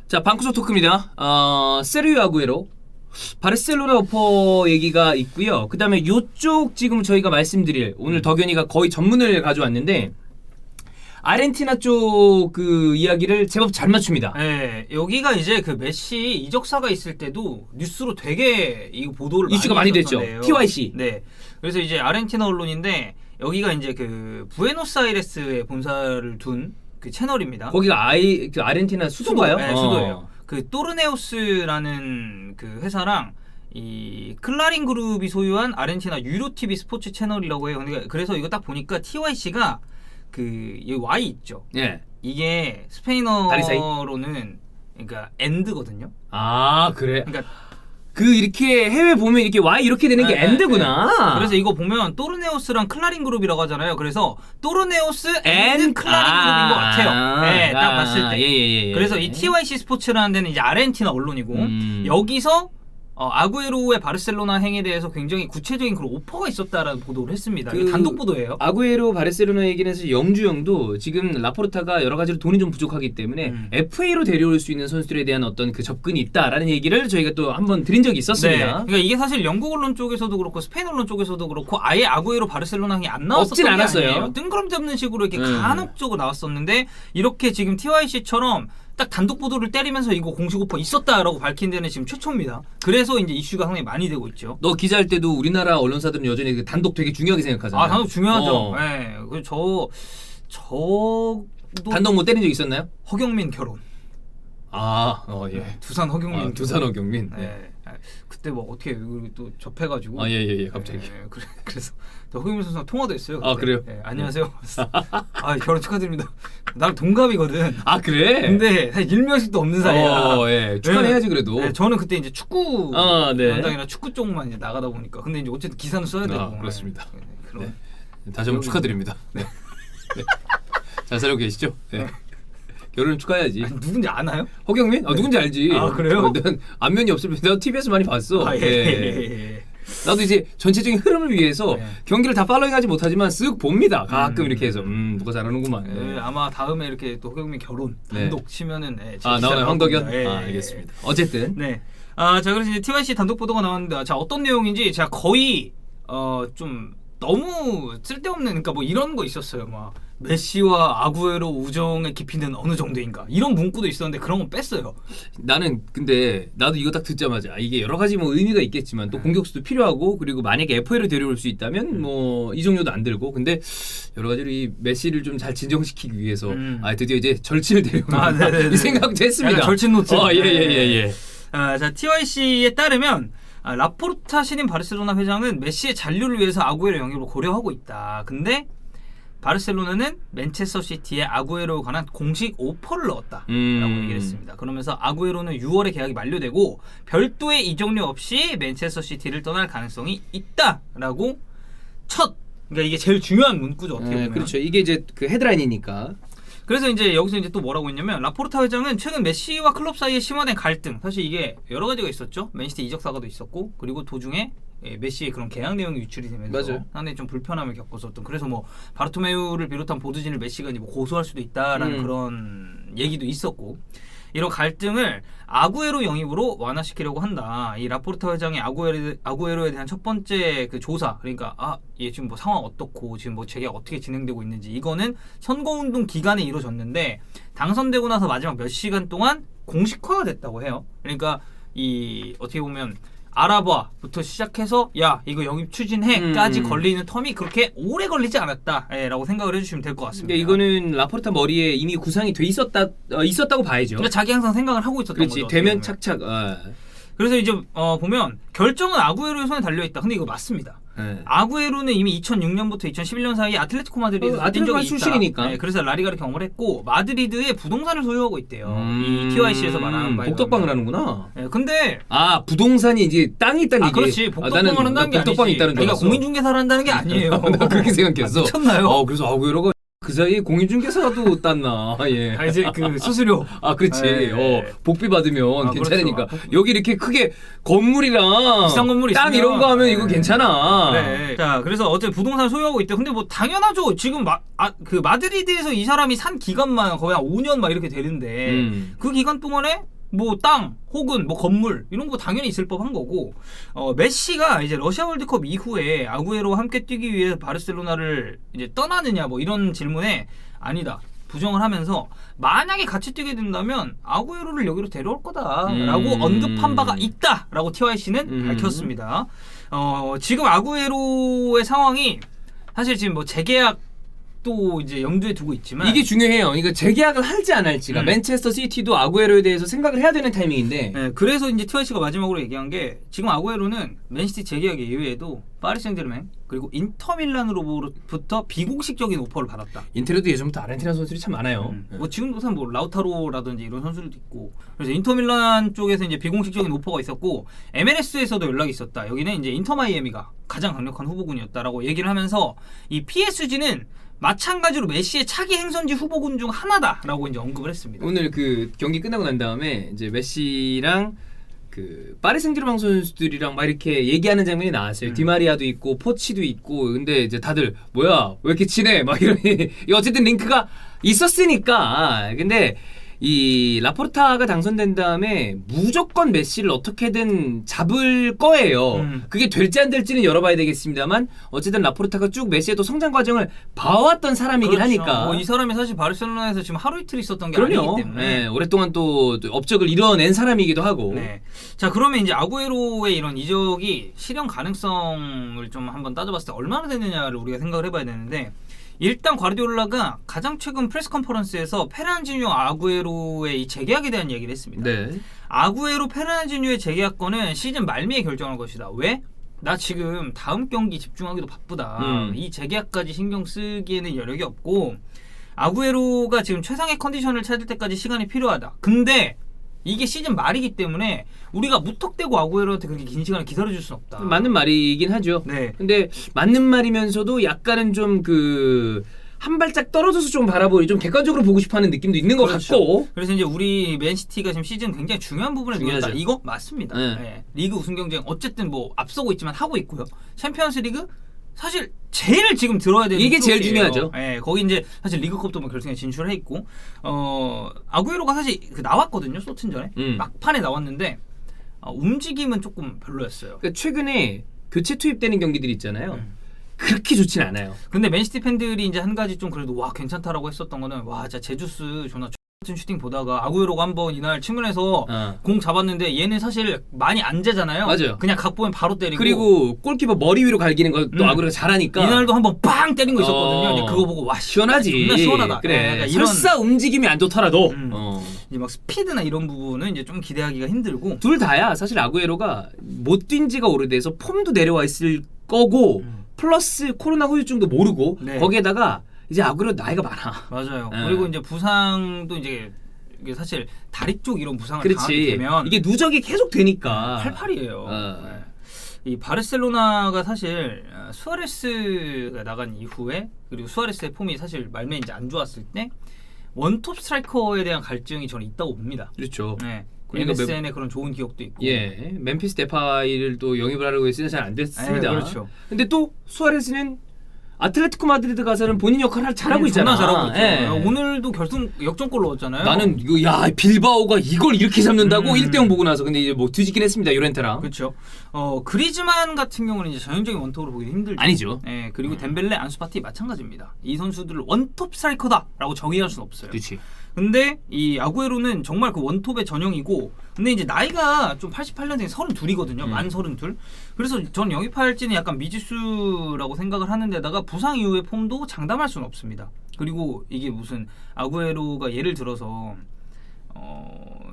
자, 방구석 토크입니다. 세르히오 아구에로 바르셀로나 오퍼 얘기가 있고요. 그 다음에 요쪽 지금 저희가 말씀드릴 오늘 덕현이가 거의 전문을 가져왔는데 아르헨티나 쪽 그 이야기를 제법 잘 맞춥니다. 네, 여기가 이제 그 메시 이적사가 있을 때도 뉴스로 되게 이 보도를 이슈가 많이 됐죠. 했었는데요. TYC. 네, 그래서 이제 아르헨티나 언론인데 여기가 이제 그 부에노스아이레스에 본사를 둔 그 채널입니다. 거기가 그 아르헨티나 수도인가요? 네, 수도예요. 그 또르네오스라는 그 회사랑 이 클라린 그룹이 소유한 아르헨티나 유로 TV 스포츠 채널이라고 해요. 그래서 이거 딱 보니까 TYC가 그 이 Y 있죠. 예. 이게 다리 스페인어로는 그러니까 엔드거든요. 아, 그래. 그러니까 그 이렇게 해외 보면 이렇게 Y 이렇게 되는 게 네, 엔드구나. 그래서 이거 보면 또르네오스랑 클라린 그룹이라고 하잖아요. 그래서 또르네오스 앤드 클라린 그룹인 것 같아요. 네, 딱 봤을 때. 예. 그래서 이 TYC 스포츠라는 데는 이제 아르헨티나 언론이고 여기서 아구에로의 바르셀로나 행에 대해서 굉장히 구체적인 그런 오퍼가 있었다라는 보도를 했습니다. 이게 단독 보도예요. 아구에로 바르셀로나 얘기는 해서 영주형도 지금 라포르타가 여러 가지로 돈이 좀 부족하기 때문에 FA로 데려올 수 있는 선수들에 대한 어떤 그 접근이 있다라는 얘기를 저희가 또 한번 드린 적이 있었습니다. 네. 그러니까 이게 사실 영국 언론 쪽에서도 그렇고 스페인 언론 쪽에서도 그렇고 아예 아구에로 바르셀로나 행이 안 나왔었던 없진 게 않았어요. 아니에요. 뜬구름 잡는 식으로 이렇게 간혹적으로 나왔었는데 이렇게 지금 TYC처럼 딱 단독 보도를 때리면서 이거 공식 오퍼 있었다라고 밝힌 데는 지금 최초입니다. 그래서 이제 이슈가 상당히 많이 되고 있죠. 너 기자할 때도 우리나라 언론사들은 여전히 그 단독 되게 중요하게 생각하잖아요. 단독 중요하죠. 네. 저도 단독 뭐 때린 적 있었나요? 허경민 결혼. 예. 두산 허경민. 두산 허경민. 네. 그때 뭐 어떻게 또 접해가지고. 예. 갑자기. 그래서 허경민 선수랑 통화도 했어요. 그때. 그래요? 네, 안녕하세요. 결혼 축하드립니다. 나랑 동갑이거든. 그래? 근데 사실 일면식도 없는 사이야. 예. 축하는 해야지 그래도. 네, 저는 그때 이제 축구 네. 현장이나 축구 쪽만 이제 나가다 보니까. 근데 이제 어쨌든 기사는 써야 되고. 그렇습니다. 네, 그런. 다시 한번 축하드립니다. 네. 잘 살고 계시죠? 네. 결혼 축하해야지. 누군지 아나요? 허경민? 누군지 알지. 그래요? 난 안면이 없으면 내가 TV에서 많이 봤어. 예. 나도 이제 전체적인 흐름을 위해서 경기를 다 팔로잉하지 못하지만 쓱 봅니다. 가끔 이렇게 해서 누가 잘하는구만. 네, 아마 다음에 이렇게 또 허경민 결혼 단독 치면은 나오나요? 황덕현? 예. 알겠습니다. 어쨌든 네. 자, 그래서 이제 TYC 단독 보도가 나왔는데 자, 어떤 내용인지 제가 거의 좀 너무 쓸데없는 그러니까 뭐 이런 거 있었어요. 막 메시와 아구에로 우정의 깊이는 어느 정도인가 이런 문구도 있었는데 그런 건 뺐어요. 근데 나도 이거 딱 듣자마자 이게 여러 가지 뭐 의미가 있겠지만 또 공격수도 필요하고 그리고 만약에 FA를 데려올 수 있다면 뭐 이정료도 안 들고 근데 여러 가지로 이 메시를 좀 잘 진정시키기 위해서 드디어 이제 절친을 데려오는 이 생각도 했습니다. 절친 노트. 예. 자, TYC에 따르면 라포르타 신임 바르셀로나 회장은 메시의 잔류를 위해서 아구에로 영입을 고려하고 있다. 근데 바르셀로나는 맨체스터 시티에 아구에로에 관한 공식 오퍼를 넣었다라고 얘기를 했습니다. 그러면서 아구에로는 6월에 계약이 만료되고 별도의 이적료 없이 맨체스터 시티를 떠날 가능성이 있다라고 그러니까 이게 제일 중요한 문구죠. 어떻게 보면. 그렇죠. 이게 이제 그 헤드라인이니까. 그래서 이제 여기서 이제 또 뭐라고 했냐면 라포르타 회장은 최근 메시와 클럽 사이에 심화된 갈등, 사실 이게 여러 가지가 있었죠. 맨시티 이적 사과도 있었고 그리고 도중에 메시의 그런 계약 내용이 유출이 되면서 상당히 좀 불편함을 겪었었던. 그래서 뭐 바르토메우를 비롯한 보드진을 메시가 이제 뭐 고소할 수도 있다라는 그런 얘기도 있었고. 이런 갈등을 아구에로 영입으로 완화시키려고 한다. 이 라포르타 회장의 아구에로에 대한 첫 번째 그 조사, 그러니까 얘 지금 뭐 상황 어떻고 지금 뭐 재계약 어떻게 진행되고 있는지, 이거는 선거운동 기간에 이루어졌는데 당선되고 나서 마지막 몇 시간 동안 공식화가 됐다고 해요. 그러니까 이 어떻게 보면 알아봐부터 시작해서 야 이거 영입 추진해까지 걸리는 텀이 그렇게 오래 걸리지 않았다라고 생각을 해주시면 될 것 같습니다. 그러니까 이거는 라포르타 머리에 이미 구상이 돼 있었다고 봐야죠. 그러니까 자기 항상 생각을 하고 있었던 거죠. 되면 착착. 그래서 이제 보면 결정은 아구에로의 손에 달려있다. 근데 이거 맞습니다. 아구에로는 이미 2006년부터 2011년 사이에 아틀레티코 마드리드에서 뛴 적이 있다. 출신이니까. 그래서 라리가를 경험을 했고 마드리드에 부동산을 소유하고 있대요. 이 TYC에서 말하는 바에 복덕방을 하는구나. 근데 부동산이 이제 땅이 있다는 얘기. 그렇지. 복덕방을 한다는 게 복덕방이 아니지. 있다는 줄 알았어. 공인중개사를 한다는 게 아니에요. 나 그렇게 생각했어. 미쳤나요? 그래서 아구에로가 그 사이에 공인중개사도 땄나. 예. 이제 그 수수료. 그렇지. 복비 받으면 괜찮으니까. 그렇죠. 여기 이렇게 크게 건물이랑 비싼 건물이 땅 있으면, 이런 거 하면 이거 괜찮아. 그래. 자, 그래서 어제 부동산 소유하고 있대. 근데 뭐 당연하죠. 지금 그 마드리드에서 이 사람이 산 기간만 거의 한 5년 막 이렇게 되는데 그 기간 동안에 뭐 땅 혹은 뭐 건물 이런 거 당연히 있을 법한 거고 메시가 이제 러시아 월드컵 이후에 아구에로와 함께 뛰기 위해 바르셀로나를 이제 떠나느냐 뭐 이런 질문에 아니다 부정을 하면서 만약에 같이 뛰게 된다면 아구에로를 여기로 데려올 거다라고 언급한 바가 있다라고 TYC는 밝혔습니다. 지금 아구에로의 상황이 사실 지금 뭐 재계약 또 이제 염두에 두고 있지만 이게 중요해요. 그러니까 재계약을 할지 안 할지가 맨체스터 시티도 아구에로에 대해서 생각을 해야 되는 타이밍인데. 네, 그래서 이제 TYC가 마지막으로 얘기한 게 지금 아구에로는 맨시티 재계약 이외에도 파리 생제르맹 그리고 인터밀란으로부터 비공식적인 오퍼를 받았다. 인테르도 예전부터 아르헨티나 선수들이 참 많아요. 뭐 지금도 사실 뭐 라우타로라든지 이런 선수들도 있고 그래서 인터밀란 쪽에서 이제 비공식적인 오퍼가 있었고 MLS에서도 연락이 있었다. 여기는 이제 인터 마이애미가 가장 강력한 후보군이었다라고 얘기를 하면서 이 PSG는 마찬가지로 메시의 차기 행선지 후보군 중 하나다라고 이제 언급을 했습니다. 오늘 그 경기 끝나고 난 다음에 이제 메시랑 그 파리 생제르맹 선수들이랑 막 이렇게 얘기하는 장면이 나왔어요. 디마리아도 있고 포치도 있고 근데 이제 다들 뭐야 왜 이렇게 친해 막 이러니 어쨌든 링크가 있었으니까. 근데 이 라포르타가 당선된 다음에 무조건 메시를 어떻게든 잡을 거예요. 그게 될지 안 될지는 열어봐야 되겠습니다만 어쨌든 라포르타가 쭉 메시의 또 성장 과정을 봐왔던 사람이긴 그렇죠. 하니까. 이 사람이 사실 바르셀로나에서 지금 하루 이틀 있었던 게 그럼요. 아니기 때문에 네, 오랫동안 또 업적을 이뤄낸 사람이기도 하고. 네. 자 그러면 이제 아구에로의 이런 이적이 실현 가능성을 좀 한번 따져봤을 때 얼마나 되느냐를 우리가 생각을 해봐야 되는데 일단 과르디올라가 가장 최근 프레스 컨퍼런스에서 페르난지뉴 아구에로의 이 재계약에 대한 얘기를 했습니다. 네. 아구에로 페르난지뉴의 재계약권은 시즌 말미에 결정할 것이다. 왜? 나 지금 다음 경기 집중하기도 바쁘다. 이 재계약까지 신경 쓰기에는 여력이 없고 아구에로가 지금 최상의 컨디션을 찾을 때까지 시간이 필요하다. 근데 이게 시즌 말이기 때문에 우리가 무턱대고 아구에로한테 그렇게 긴 시간을 기다려줄 수는 없다. 맞는 말이긴 하죠. 네. 근데 맞는 말이면서도 약간은 좀 그 한 발짝 떨어져서 좀 바라보니 좀 객관적으로 보고 싶어하는 느낌도 있는 것 그렇죠. 같고. 그래서 이제 우리 맨시티가 지금 시즌 굉장히 중요한 부분에 중요하죠. 놓였다. 이거 맞습니다. 네. 네. 리그 우승 경쟁 어쨌든 뭐 앞서고 있지만 하고 있고요. 챔피언스리그 사실 제일 지금 들어야 되는 이게 제일 트로피예요. 중요하죠. 네, 거기 이제 사실 리그컵도 뭐 결승에 진출해 있고 아구에로가 사실 그 나왔거든요. 소튼전에 막판에 나왔는데 움직임은 조금 별로였어요. 그러니까 최근에 교체 투입되는 경기들이 있잖아요. 그렇게 좋진 않아요. 근데 맨시티 팬들이 이제 한 가지 좀 그래도 와 괜찮다라고 했었던 거는 와 진짜 제주스 존나 같은 슈팅 보다가 아구에로가 한번 이날 측면에서 공 잡았는데 얘는 사실 많이 안 재잖아요. 맞아요. 그냥 각 보면 바로 때리고 그리고 골키퍼 머리 위로 갈기는 것도 아구에로가 잘하니까. 이날도 한번 빵 때린 거 있었거든요. 근데 그거 보고 와 시원하지. 존나 시원하다. 그래. 네, 이런 설사 움직임이 안 좋더라도 이제 막 스피드나 이런 부분은 이제 좀 기대하기가 힘들고 둘 다야. 사실 아구에로가 못 뛴 지가 오래돼서 폼도 내려와 있을 거고 플러스 코로나 후유증도 모르고 네. 거기에다가 이제 아구에로 나이가 많아. 맞아요. 네. 그리고 이제 부상도 이제 이게 사실 다리 쪽 이런 부상을 당하게 그렇지. 되면 이게 누적이 계속 되니까. 팔팔이에요. 네. 이 바르셀로나가 사실 수아레스가 나간 이후에 그리고 수아레스의 폼이 사실 말매 이제 안 좋았을 때 원톱 스트라이커에 대한 갈증이 저는 있다고 봅니다. 그렇죠. 네. 그러니까 MSN의 그런 좋은 기억도 있고. 예, 멤피스 데파이를 또 영입을 하려고 했으나 잘 안 됐습니다. 그렇죠. 근데 또 수아레스는 아틀레티코 마드리드 가서는 본인 역할을 잘하고 있잖아. 존나 잘하고 있죠. 예. 오늘도 결승 역전골 넣었잖아요. 나는 이거 야 빌바오가 이걸 이렇게 잡는다고 1대0 보고 나서 근데 이제 뭐 뒤지긴 했습니다. 요렌테랑. 그렇죠. 그리즈만 같은 경우는 이제 전형적인 원톱으로 보기 힘들죠. 아니죠. 네, 그리고 덴벨레, 안수파티 마찬가지입니다. 이 선수들을 원톱 스트라이커다라고 정의할 수는 없어요. 그렇지. 근데 이 아구에로는 정말 그 원톱의 전형이고 근데 이제 나이가 좀 88년생 32이거든요. 만 32. 그래서 전 영입할지는 약간 미지수라고 생각을 하는데다가 부상 이후의 폼도 장담할 수는 없습니다. 그리고 이게 무슨 아구에로가 예를 들어서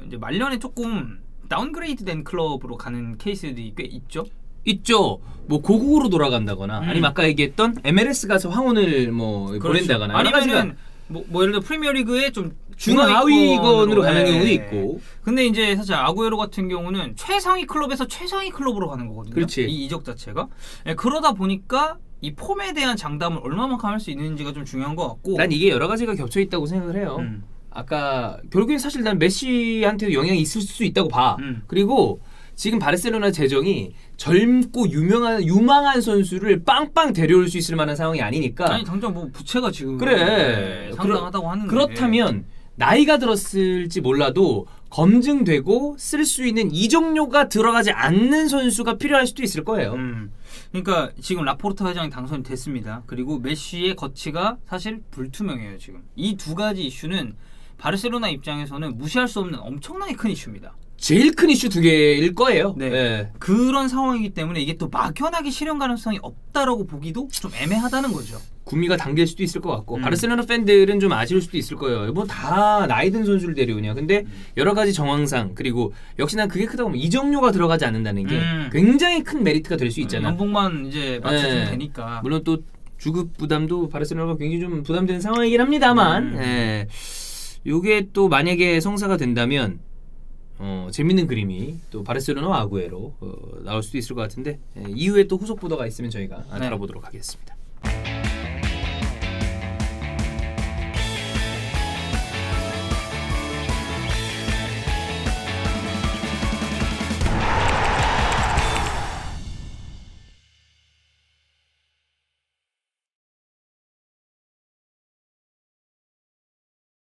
이제 말년에 조금 다운그레이드된 클럽으로 가는 케이스들이 꽤 있죠. 있죠. 뭐 고국으로 돌아간다거나 아니면 아까 얘기했던 MLS 가서 황혼을 뭐 그렇죠. 보낸다거나 아니면은 뭐 예를 들어 프리미어리그에 좀 중하위권으로 가는 예. 경우도 있고. 근데 이제 사실 아구에로 같은 경우는 최상위 클럽에서 최상위 클럽으로 가는 거거든요. 그렇지. 이 이적 자체가. 예, 그러다 보니까 이 폼에 대한 장담을 얼마만큼 할 수 있는지가 좀 중요한 것 같고. 난 이게 여러 가지가 겹쳐 있다고 생각을 해요. 아까 결국엔 사실 난 메시한테도 영향이 있을 수 있다고 봐. 그리고 지금 바르셀로나 재정이 젊고 유망한 선수를 빵빵 데려올 수 있을 만한 상황이 아니니까. 아니 당장 뭐 부채가 지금 그래. 상당하다고 하는데. 그렇다면 나이가 들었을지 몰라도 검증되고 쓸 수 있는 이적료가 들어가지 않는 선수가 필요할 수도 있을 거예요. 그러니까 지금 라포르타 회장이 당선이 됐습니다. 그리고 메시의 거치가 사실 불투명해요. 지금 이 두 가지 이슈는 바르셀로나 입장에서는 무시할 수 없는 엄청나게 큰 이슈입니다. 제일 큰 이슈 두 개일 거예요. 네. 네. 그런 상황이기 때문에 이게 또 막연하게 실현 가능성이 없다라고 보기도 좀 애매하다는 거죠. 구미가 당길 수도 있을 것 같고 바르셀로나 팬들은 좀 아쉬울 수도 있을 거예요. 뭐 다 나이 든 선수를 데려오냐. 근데 여러 가지 정황상 그리고 역시나 그게 크다고 하면 이적료가 들어가지 않는다는 게 굉장히 큰 메리트가 될 수 있잖아. 연봉만 이제 맞춰주면 되니까. 물론 또 주급 부담도 바르셀로나가 굉장히 좀 부담되는 상황이긴 합니다만 요게 또 만약에 성사가 된다면 재밌는 그림이 또 바르셀로나와 아구에로 나올 수도 있을 것 같은데 이후에 또 후속 보도가 있으면 저희가 다뤄보도록 하겠습니다.